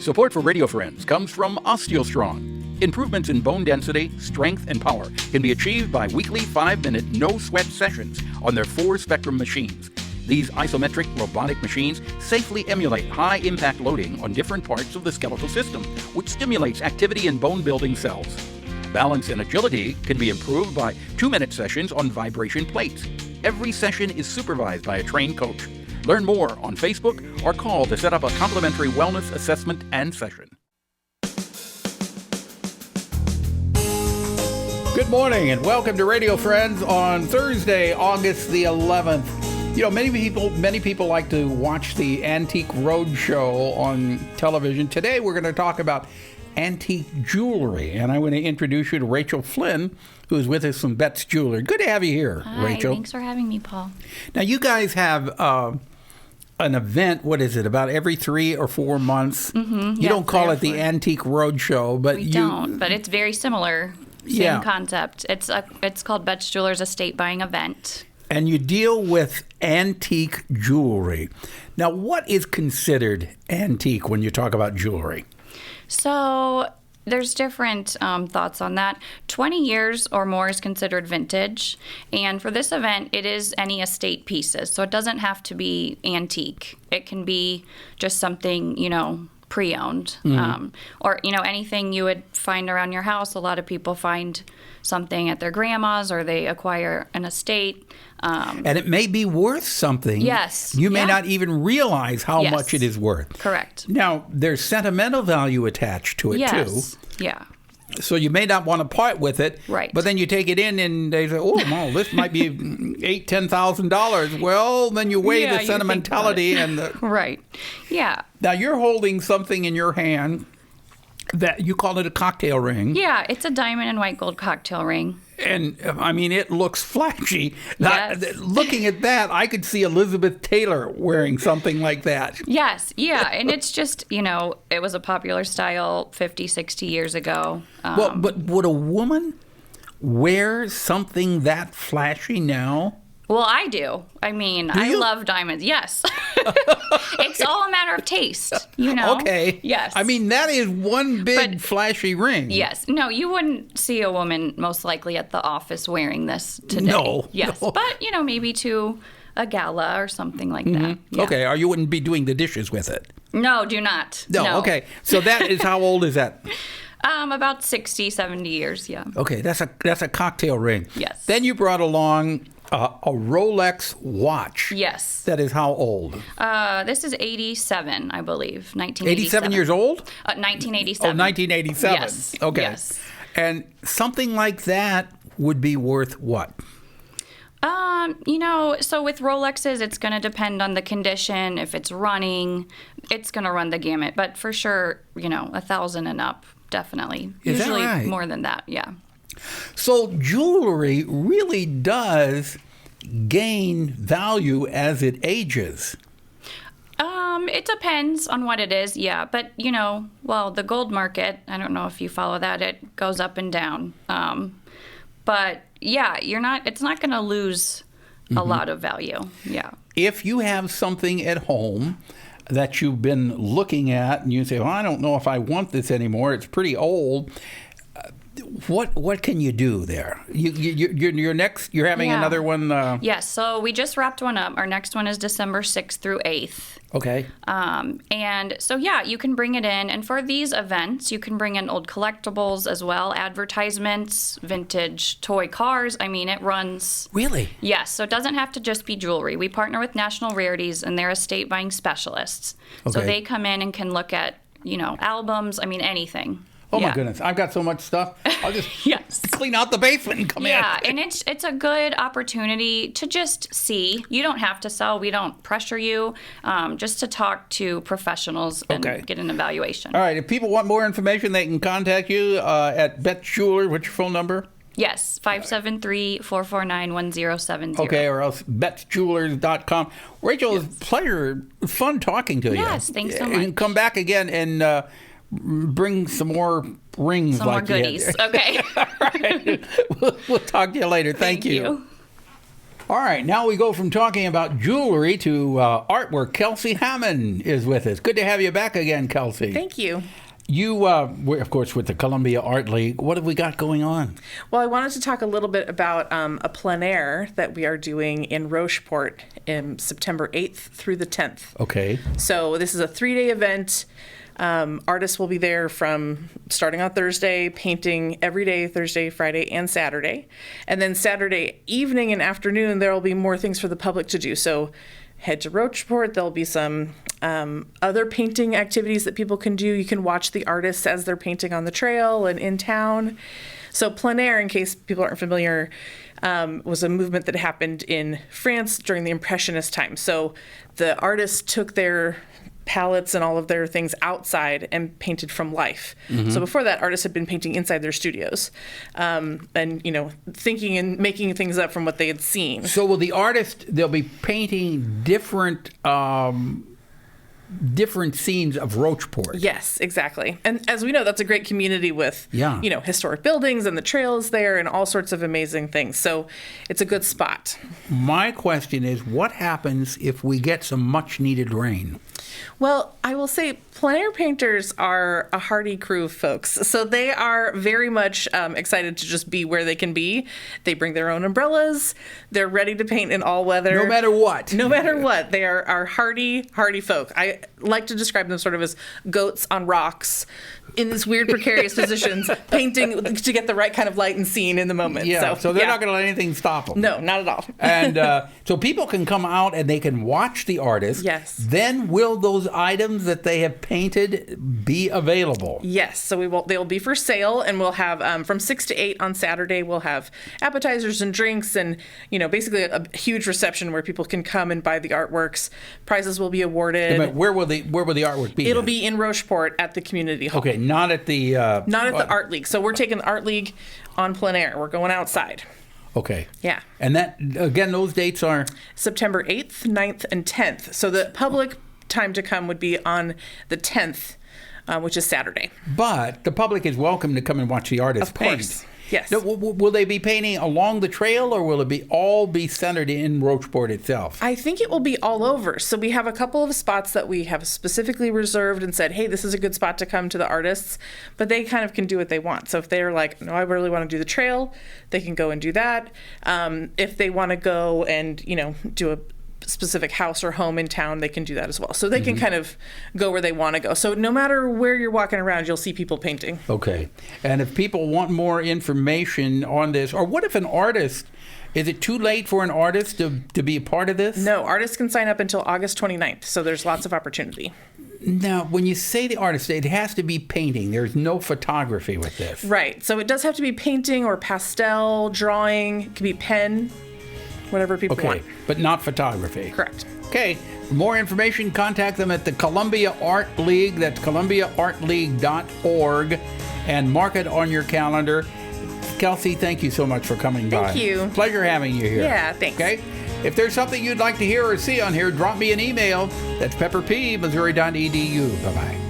Support for Radio Friends comes from Osteostrong. Improvements in bone density, strength, and power can be achieved by weekly 5-minute no-sweat sessions on their 4-spectrum machines. These isometric robotic machines safely emulate high-impact loading on different parts of the skeletal system, which stimulates activity in bone-building cells. Balance and agility can be improved by 2-minute sessions on vibration plates. Every session is supervised by a trained coach. Learn more on Facebook or call to set up a complimentary wellness assessment and session. Good morning and welcome to Radio Friends on Thursday, August the 11th. You know, many people like to watch the Antique Roadshow on television. Today we're going to talk about antique jewelry, and I want to introduce you to Rachel Flynn, who is with us from Betz Jewelers. Good to have you here, Hi, Rachel. Thanks for having me, Paul. Now, you guys have an event, what is it, about every 3 or 4 months? Mm-hmm. You don't call it the Antique Roadshow, but we don't, but it's very similar. Same concept. It's called Betz Jewelers Estate Buying Event. And you deal with antique jewelry. Now, what is considered antique when you talk about jewelry? So there's different thoughts on that. 20 years or more is considered vintage. And for this event, it is any estate pieces. So it doesn't have to be antique. It can be just something, pre-owned. Mm-hmm. Or, anything you would find around your house. A lot of people find something at their grandma's or they acquire an estate. And it may be worth something. Yes. You may not even realize how much it is worth. Correct. Now, there's sentimental value attached to it, too. Yeah. So you may not want to part with it. Right. But then you take it in and they say, oh, well, this might be $8,000-$10,000. Well, then you weigh the sentimentality and the... Right. Yeah. Now, you're holding something in your hand that you call it a cocktail ring. Yeah, it's a diamond and white gold cocktail ring. And, I mean, it looks flashy. Yes. Looking at that, I could see Elizabeth Taylor wearing something like that. Yes, yeah. And it's just, it was a popular style 50, 60 years ago. Well, but would a woman wear something that flashy now? Well, I do. I mean, I love diamonds. Yes. It's all a matter of taste, Okay. Yes. I mean, that is one big flashy ring. Yes. No, you wouldn't see a woman most likely at the office wearing this today. No. Yes. No. But, maybe to a gala or something like that. Yeah. Okay. Or you wouldn't be doing the dishes with it. No, do not. No. Okay. So that is, how old is that? About 60, 70 years, yeah. Okay. That's a cocktail ring. Yes. Then you brought along a Rolex watch. Yes. That is how old? This is 87, I believe. 1987. 87 years old? 1987. Oh, 1987. Yes. Okay. Yes. And something like that would be worth what? So with Rolexes, it's going to depend on the condition. If it's running, it's going to run the gamut. But for sure, 1,000 and up, definitely. Is Usually that right? more than that, yeah. So jewelry really does gain value as it ages. It depends on what it is, yeah. But, the gold market, I don't know if you follow that, it goes up and down. But, yeah, it's not going to lose a lot of value, yeah. If you have something at home that you've been looking at and you say, well, I don't know if I want this anymore, it's pretty old, what can you do there? You're having another one? Yes, so we just wrapped one up. Our next one is December 6th through 8th. Okay. And so, you can bring it in. And for these events, you can bring in old collectibles as well, advertisements, vintage toy cars. I mean, it runs. Really? Yes, so it doesn't have to just be jewelry. We partner with National Rarities, and they're estate buying specialists. Okay. So they come in and can look at, albums, anything. Oh, my goodness. I've got so much stuff. I'll just clean out the basement and come in. Yeah, and it's a good opportunity to just see. You don't have to sell. We don't pressure you. Just to talk to professionals and get an evaluation. All right. If people want more information, they can contact you at Betz Jewelers. What's your phone number? Yes, 573-449-1070. Okay, or else BetzJewelers.com. Rachel, it's a pleasure, fun talking to you. Yes, thanks so much. And come back again and bring some more rings some like more goodies. Okay. All right. We'll talk to you later. Thank you. All right, now we go from talking about jewelry to artwork. Kelsey Hammond is with us. Good to have you back again, Kelsey. Thank you. You were, of course, with the Columbia Art League. What have we got going on? Well, I wanted to talk a little bit about a plein air that we are doing in Rocheport in September 8th through the 10th. Okay. So this is a 3-day event. Artists will be there from starting on Thursday, painting every day, Thursday, Friday, and Saturday. And then Saturday evening and afternoon, there will be more things for the public to do. So head to Rocheport. There'll be some other painting activities that people can do. You can watch the artists as they're painting on the trail and in town. So plein air, in case people aren't familiar, was a movement that happened in France during the Impressionist time. So the artists took their palettes and all of their things outside and painted from life. Mm-hmm. So before that, artists had been painting inside their studios, and thinking and making things up from what they had seen. So will the artist, they'll be painting different scenes of Rocheport. Yes, exactly. And as we know, that's a great community with, historic buildings and the trails there and all sorts of amazing things. So it's a good spot. My question is, what happens if we get some much needed rain? Well, I will say plein air painters are a hardy crew of folks. So they are very much excited to just be where they can be. They bring their own umbrellas. They're ready to paint in all weather. No matter what. No matter what. They are hardy folk. I like to describe them sort of as goats on rocks in this weird precarious positions, painting to get the right kind of light and scene in the moment. Yeah, so they're not going to let anything stop them. No, not at all. And so people can come out and they can watch the artist. Yes. Then will those items that they have painted be available? Yes. So they'll be for sale, and we'll have from 6 to 8 on Saturday. We'll have appetizers and drinks, and basically a huge reception where people can come and buy the artworks. Prizes will be awarded. But where will the artwork be? It'll be in Rocheport at the community hall. Okay, not at the the Art League. So we're taking the Art League on plein air. We're going outside. Okay. Yeah. And that, again, those dates are? September 8th, 9th, and 10th. So the public time to come would be on the 10th, which is Saturday. But the public is welcome to come and watch the artists paint. Of course. Yes. Now, will they be painting along the trail, or will it all be centered in Rocheport itself? I think it will be all over. So we have a couple of spots that we have specifically reserved and said, hey, this is a good spot to come to the artists, but they kind of can do what they want. So if they're like, no, I really want to do the trail, they can go and do that. If they want to go and, do a specific house or home in town, they can do that as well. So they can kind of go where they want to go. So no matter where you're walking around, you'll see people painting. Okay. And if people want more information on this, or what if an artist, is it too late for an artist to be a part of this? No, artists can sign up until August 29th. So there's lots of opportunity. Now, when you say the artist, it has to be painting. There's no photography with this. Right. So it does have to be painting or pastel, drawing. It could be pen. Whatever people want. But not photography. Correct. Okay. For more information, contact them at the Columbia Art League. That's columbiaartleague.org. And mark it on your calendar. Kelsey, thank you so much for coming by. Thank you. Pleasure having you here. Yeah, thanks. Okay. If there's something you'd like to hear or see on here, drop me an email. That's pepperp, Missouri.edu. Bye-bye.